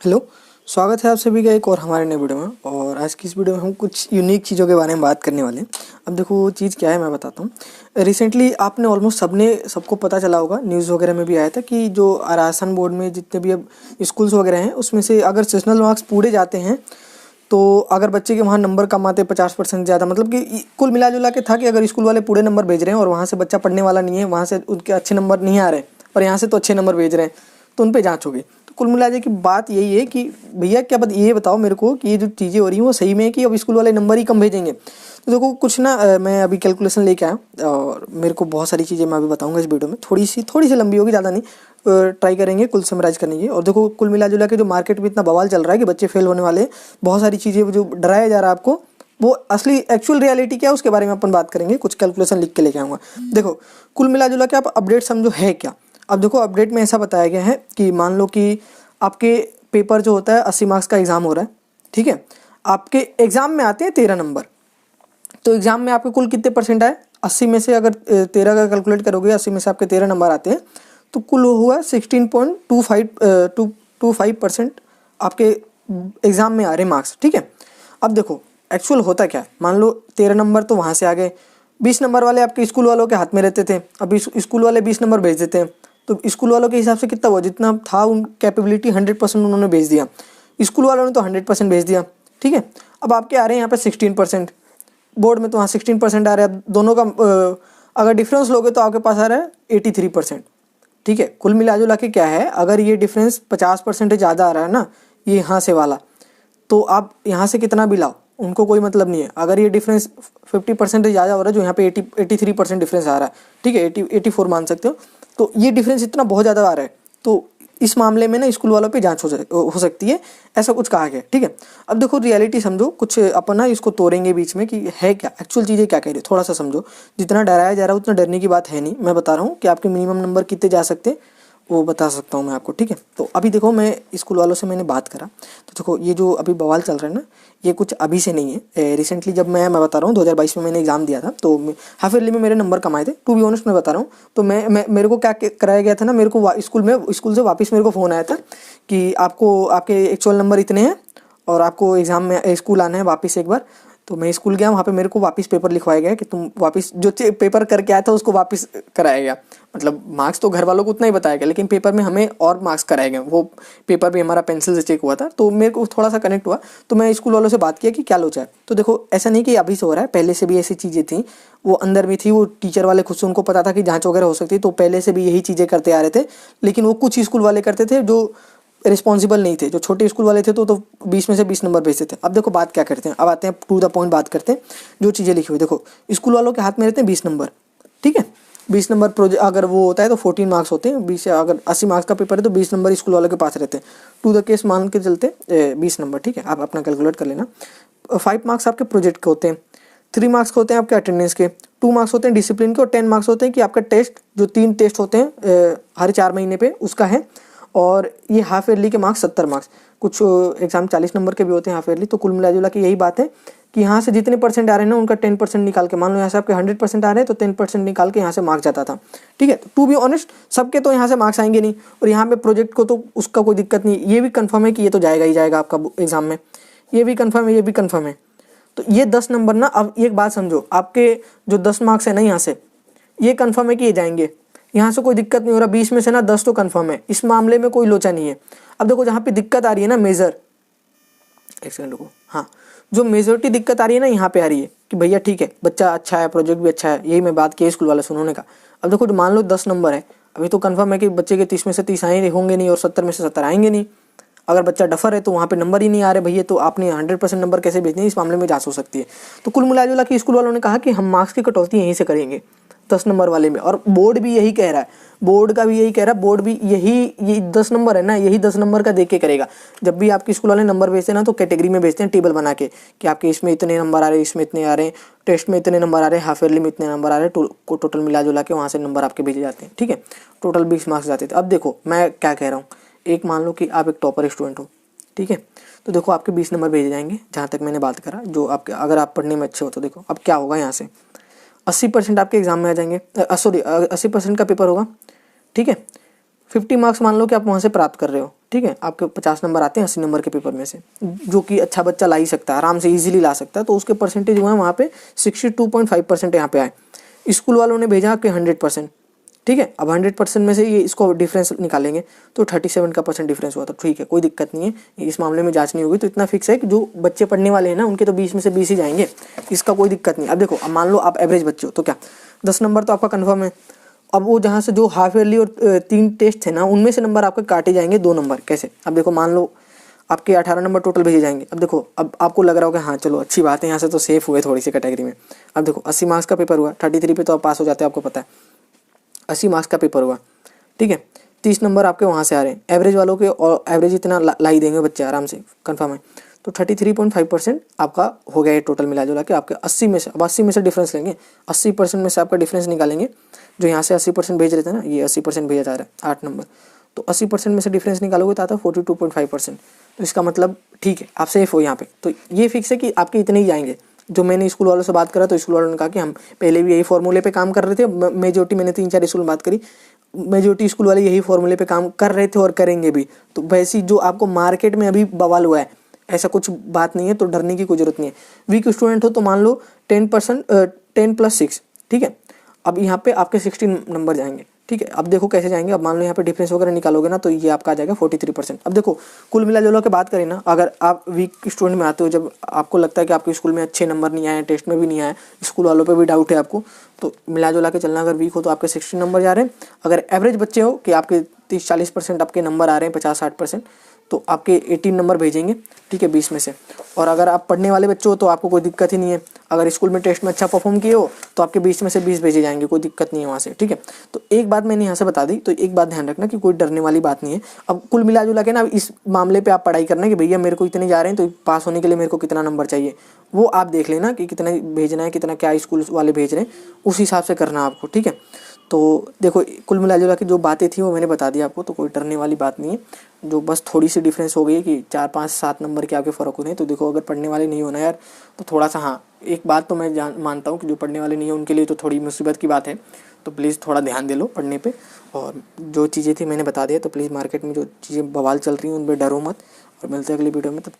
Hello. स्वागत है आप सभी का एक और हमारे नए वीडियो में। और आज की इस वीडियो में हम कुछ यूनिक चीज़ों के बारे में बात करने वाले हैं। अब देखो चीज़ क्या है मैं बताता हूँ। रिसेंटली आपने ऑलमोस्ट सबको पता चला होगा, न्यूज़ वगैरह में भी आया था कि जो राजस्थान बोर्ड में जितने भी अब स्कूल्स वगैरह हैं उसमें से अगर सेशनल मार्क्स पूरे जाते हैं तो अगर बच्चे के वहाँ नंबर कम आते 50% ज़्यादा, मतलब कि कुल मिला जुला के था कि अगर स्कूल वाले पूरे नंबर भेज रहे हैं और वहाँ से बच्चा पढ़ने वाला नहीं है, वहाँ से उनके अच्छे नंबर नहीं आ रहे और यहाँ से तो अच्छे नंबर भेज रहे हैं, तो उन पर जाँच होगी। तो कुल मिला के बात यही है कि भैया क्या ये बताओ मेरे को कि ये जो चीज़ें हो रही हैं वो सही में है कि अब स्कूल वाले नंबर ही कम भेजेंगे। तो देखो कुछ ना मैं अभी कैलकुलेशन लेके आया और मेरे को बहुत सारी चीज़ें मैं अभी बताऊंगा इस वीडियो में। थोड़ी सी लंबी होगी, ज़्यादा नहीं। ट्राई करेंगे कुल समराइज करने की। और देखो कुल मिला जुला के जो मार्केट में इतना बवाल चल रहा है कि बच्चे फेल होने वाले, बहुत सारी चीज़ें जो डराया जा रहा है आपको, वो असली एक्चुअल रियलिटी क्या है उसके बारे में अपन बात करेंगे। कुछ कैलकुलेशन लिख के लेके आऊँगा। देखो कुल मिला जुला के आप अपडेट समझो है क्या। अब देखो अपडेट में ऐसा बताया गया है कि मान लो कि आपके पेपर जो होता है 80 मार्क्स का एग्ज़ाम हो रहा है, ठीक है। आपके एग्ज़ाम में आते हैं 13 नंबर। तो एग्ज़ाम में आपके कुल कितने परसेंट आए, 80 में से अगर 13 का कैलकुलेट करोगे, 80 में से आपके 13 नंबर आते हैं तो कुल हुआ 16.25% आपके एग्ज़ाम में आ रहे मार्क्स, ठीक है। अब देखो एक्चुअल होता क्या है, मान लो 13 नंबर तो वहाँ से आ गए, 20 नंबर वाले आपके स्कूल वालों के हाथ में रहते थे। अब स्कूल वाले 20 नंबर भेज देते हैं तो स्कूल वालों के हिसाब से कितना हुआ, जितना था उन कैपेबिलिटी 100% उन्होंने भेज दिया। स्कूल वालों ने तो 100% भेज दिया, ठीक है। अब आपके आ रहे हैं यहाँ पे 16%, बोर्ड में तो वहाँ 16% आ रहा है। दोनों का अगर डिफरेंस लोगे तो आपके पास आ रहा है 83%, ठीक है। कुल मिला जुला के क्या है, अगर ये डिफरेंस 50% ज़्यादा आ रहा है ना, ये यहाँ से वाला, तो आप यहाँ से कितना भी लाओ उनको कोई मतलब नहीं है। अगर ये डिफरेंस 50% ज़्यादा हो रहा है, जो यहाँ पे 83% डिफरेंस आ रहा है, ठीक है, 84 मान सकते हो, तो ये डिफरेंस इतना बहुत ज़्यादा आ रहा है, तो इस मामले में ना स्कूल वालों पे जांच हो सकती है, ऐसा कुछ कहा गया, ठीक है। अब देखो रियलिटी समझो, कुछ अपन ना इसको तोड़ेंगे बीच में कि है क्या एक्चुअल चीज़ें क्या कह रही है, थोड़ा सा समझो। जितना डराया जा रहा है उतना डरने की बात है नहीं। मैं बता रहा हूँ कि आपके मिनिमम नंबर कितने जा सकते हैं वो बता सकता हूँ मैं आपको, ठीक है। तो अभी देखो मैं स्कूल वालों से मैंने बात करा, तो देखो ये जो अभी बवाल चल रहा है ना, ये कुछ अभी से नहीं है। रिसेंटली जब मैं बता रहा हूँ 2022 में मैंने एग्ज़ाम दिया था, तो हाफ ईयरली में मेरे नंबर कम आए थे, टू बी ऑनेस्ट मैं बता रहा हूँ। तो मैं मेरे को क्या कराया गया था ना, मेरे को स्कूल से वापस मेरे को फ़ोन आया था कि आपको आपके एक्चुअल नंबर इतने हैं और आपको एग्ज़ाम में स्कूल आना है वापस एक बार। तो मैं स्कूल गया, वहाँ पे मेरे को वापस पेपर लिखवाया गया कि तुम वापस जो पेपर करके आया था उसको वापस कराया गया। मतलब मार्क्स तो घर वालों को उतना ही बताया गया, लेकिन पेपर में हमें और मार्क्स कराए गए। वो पेपर भी हमारा पेंसिल से चेक हुआ था, तो मेरे को थोड़ा सा कनेक्ट हुआ। तो मैं स्कूल वालों से बात किया कि क्या लोचा है। तो देखो ऐसा नहीं कि अभी से हो रहा है, पहले से भी ऐसी चीज़ें थी, वो अंदर में थी। वो टीचर वाले खुद से उनको पता था कि जाँच वगैरह हो सकती है, तो पहले से भी यही चीज़ें करते आ रहे थे। लेकिन वो कुछ स्कूल वाले करते थे जो रिस्पॉन्सिबल नहीं थे, जो छोटे स्कूल वाले थे तो 20 में से 20 नंबर भेजते थे। अब देखो बात क्या करते हैं, अब आते हैं टू द पॉइंट, बात करते हैं जो चीज़ें लिखी हुई। देखो स्कूल वालों के हाथ में रहते हैं 20 नंबर, ठीक है। 20 नंबर प्रोजेक्ट अगर वो होता है तो 14 मार्क्स होते हैं। 20 अगर 80 मार्क्स का पेपर है तो 20 नंबर स्कूल वालों के पास रहते हैं। टू द केस मान के चलते 20 नंबर, ठीक है। आप अपना कैलकुलेट कर लेना। 5 मार्क्स आपके प्रोजेक्ट के होते हैं, 3 मार्क्स होते हैं आपके अटेंडेंस के, 2 मार्क्स होते हैं डिसिप्लिन के, और 10 मार्क्स होते हैं कि आपका टेस्ट, जो 3 टेस्ट होते हैं हर 4 महीने पे उसका है। और ये हाफ ईयरली के मार्क्स 70 मार्क्स, कुछ एग्जाम 40 नंबर के भी होते हैं हाफ ईयरली। तो कुल मिला जुला के यही बात है कि यहाँ से जितने परसेंट आ रहे हैं ना उनका 10% निकाल के, मान लो यहाँ से आपके 100% आ रहे हैं तो 10% निकाल के यहाँ से मार्क्स जाता था, ठीक है। टू बी ऑनेस्ट सबके तो यहाँ से मार्क्स आएंगे नहीं, और यहाँ पे प्रोजेक्ट को तो उसका कोई दिक्कत नहीं। ये भी कन्फर्म है कि ये तो जाएगा ही जाएगा आपका एग्जाम में, ये भी कन्फर्म है, ये भी कन्फर्म है। तो ये 10 नंबर ना, अब एक बात समझो, आपके जो 10 मार्क्स है ना यहाँ से, ये कन्फर्म है कि ये जाएंगे, यहाँ से कोई दिक्कत नहीं हो रहा। 20 में से ना 10 तो कन्फर्म है, इस मामले में कोई लोचा नहीं है। अब देखो जहाँ पे दिक्कत आ रही है ना मेजर, एक सेकंड रुको, हाँ, जो मेजोरिटी दिक्कत आ रही है ना यहाँ पे आ रही है कि भैया ठीक है बच्चा अच्छा है, प्रोजेक्ट भी अच्छा है, यही मैं बात की स्कूल वाले से, उन्होंने कहा। अब देखो मान लो 10 नंबर है, अभी तो कन्फर्म है कि बच्चे के 30 में से 30 आए होंगे नहीं और 70 में से 70 आएंगे नहीं। अगर बच्चा डफर है तो वहाँ पे नंबर ही नहीं आ रहे भैया, तो आपने 100% नंबर कैसे भेजने, इस मामले में जांच हो सकती है। तो कुल मिला जुला के स्कूल वालों ने कहा कि हम मार्क्स की कटौती यहीं से करेंगे 10 नंबर वाले में, और बोर्ड भी यही कह रहा है, बोर्ड का भी यही कह रहा है, बोर्ड भी ये 10 नंबर है ना, यही 10 नंबर का देख के करेगा। जब भी आपके स्कूल वाले नंबर भेजते हैं ना तो कैटेगरी में भेजते हैं, टेबल बना के कि आपके इसमें इतने नंबर आ रहे हैं, इसमें इतने आ रहे हैं, टेस्ट में इतने नंबर आ रहे हैं, हाफ ईयरली में इतने नंबर आ रहे हैं, टोटल मिला जुला के वहाँ से नंबर आपके भेजे जाते हैं, ठीक है। टोटल 20 मार्क्स जाते थे। अब देखो मैं क्या कह रहा हूँ, एक मान लो कि आप एक टॉपर स्टूडेंट हो, ठीक है। तो देखो आपके 20 नंबर भेजे जाएंगे, जहाँ तक मैंने बात करा, जो आपके अगर आप पढ़ने में अच्छे हो तो। देखो अब क्या होगा, यहाँ से 80% आपके एग्जाम में आ जाएंगे, सॉरी 80% का पेपर होगा, ठीक है। 50 मार्क्स मान लो कि आप वहाँ से प्राप्त कर रहे हो, ठीक है, आपके 50 नंबर आते हैं 80 नंबर के पेपर में से, जो कि अच्छा बच्चा ला ही सकता है, आराम से इजीली ला सकता है, तो उसके परसेंटेज हुए हैं वहाँ पे 62.5% यहाँ पे आए। स्कूल वालों ने भेजा कि 100%, ठीक है। अब 100% में से ये इसको डिफरेंस निकालेंगे तो 37 का % डिफरेंस हुआ, तो ठीक है, कोई दिक्कत नहीं है, इस मामले में जांच नहीं होगी। तो इतना फिक्स है कि जो बच्चे पढ़ने वाले हैं ना उनके तो 20 में से 20 ही जाएंगे, इसका कोई दिक्कत नहीं। अब देखो, अब मान लो आप एवरेज बच्चे हो तो क्या 10 नंबर तो आपका कन्फर्म है। अब वो जहाँ से जो हाफ ईयरली और 3 टेस्ट थे ना उनमें से नंबर आपके काटे जाएंगे 2 नंबर। कैसे? अब देखो, मान लो आपके 18 नंबर टोटल भेजे जाएंगे। अब देखो, अब आपको लग रहा होगा हाँ चलो अच्छी बात है, यहाँ से तो सेफ हुए थोड़ी सी कैटेगरी में। अब देखो 80 मार्क्स का पेपर हुआ, 33 पे तो आप पास हो जाते हैं, आपको पता है 80 मार्क्स का पेपर हुआ, ठीक है। 30 नंबर आपके वहाँ से आ रहे हैं, एवरेज वालों के और एवरेज इतना ला ही देंगे बच्चे आराम से, कन्फर्म है। तो 33.5% आपका हो गया ये टोटल मिला जुला के आपके 80 में से। अब 80 में से डिफरेंस लेंगे, 80% में से आपका डिफरेंस निकालेंगे। जो यहाँ से 80% भेज रहे थे ना, ये 80% भेजा जा रहा है 8 नंबर, तो 80% में से डिफरेंस निकालोगे तो आता है 42.5%। तो इसका मतलब ठीक है, आप सेफ हो यहाँ पे। तो ये फिक्स है कि आपके इतने ही जाएंगे। जो मैंने स्कूल वालों से बात करा तो स्कूल वालों ने कहा कि हम पहले भी यही फॉर्मूले पे काम कर रहे थे। मेजोरिटी, मैंने 3-4 स्कूल में बात करी, मेजोरिटी स्कूल वाले यही फॉर्मूले पे काम कर रहे थे और करेंगे भी। तो वैसी जो आपको मार्केट में अभी बवाल हुआ है, ऐसा कुछ बात नहीं है, तो डरने की कोई जरूरत नहीं है। वीक स्टूडेंट हो तो मान लो 10+6, ठीक है। अब यहाँ पे आपके 16 नंबर जाएंगे, ठीक है। अब देखो कैसे जाएंगे। अब मान लो यहाँ पे डिफरेंस वगैरह निकालोगे ना तो ये आपका आ जाएगा 43%। अब देखो, कुल मिला जुला के बात करें ना, अगर आप वीक स्टूडेंट में आते हो, जब आपको लगता है कि आपके स्कूल में अच्छे नंबर नहीं आए, टेस्ट में भी नहीं आए, स्कूल वालों पे भी डाउट है आपको, तो मिला जुला के चलना। अगर वीक हो तो आपके 16 नंबर जा रहे हैं। अगर एवरेज बच्चे हो कि आपके 30-40% आपके नंबर आ रहे हैं, 50-60%, तो आपके 18 नंबर भेजेंगे, ठीक है, 20 में से। और अगर आप पढ़ने वाले बच्चे हो तो आपको कोई दिक्कत ही नहीं है। अगर स्कूल में टेस्ट में अच्छा परफॉर्म किए हो तो आपके 20 में से 20 भेजे जाएंगे, कोई दिक्कत नहीं है वहाँ से, ठीक है। तो एक बात मैंने यहाँ से बता दी, तो एक बात ध्यान रखना कि कोई डरने वाली बात नहीं है। अब कुल मिला जुला के ना इस मामले पे आप पढ़ाई करना कि भैया मेरे को इतने जा रहे हैं तो पास होने के लिए मेरे को कितना नंबर चाहिए, वो आप देख लेना कि कितना भेजना है, कितना क्या स्कूल वाले भेज रहे हैं, उस हिसाब से करना आपको, ठीक है। तो देखो, कुल मिला जुला के जो बातें थी वो मैंने बता दी आपको, तो कोई डरने वाली बात नहीं है। जो बस थोड़ी सी डिफरेंस हो गई कि 4-5-7 नंबर के आपके फ़र्क हो रहे हैं। तो देखो, अगर पढ़ने वाले नहीं होना यार तो थोड़ा सा, हाँ एक बात तो मैं मानता हूँ कि जो पढ़ने वाले नहीं है उनके लिए तो थोड़ी मुसीबत की बात है। तो प्लीज़ थोड़ा ध्यान दे लो पढ़ने पे। और जो चीज़ें थी मैंने बता दिया, तो प्लीज़ मार्केट में जो चीज़ें बवाल चल रही हैं उन पर डरो मत। और मिलते हैं अगली वीडियो में, तब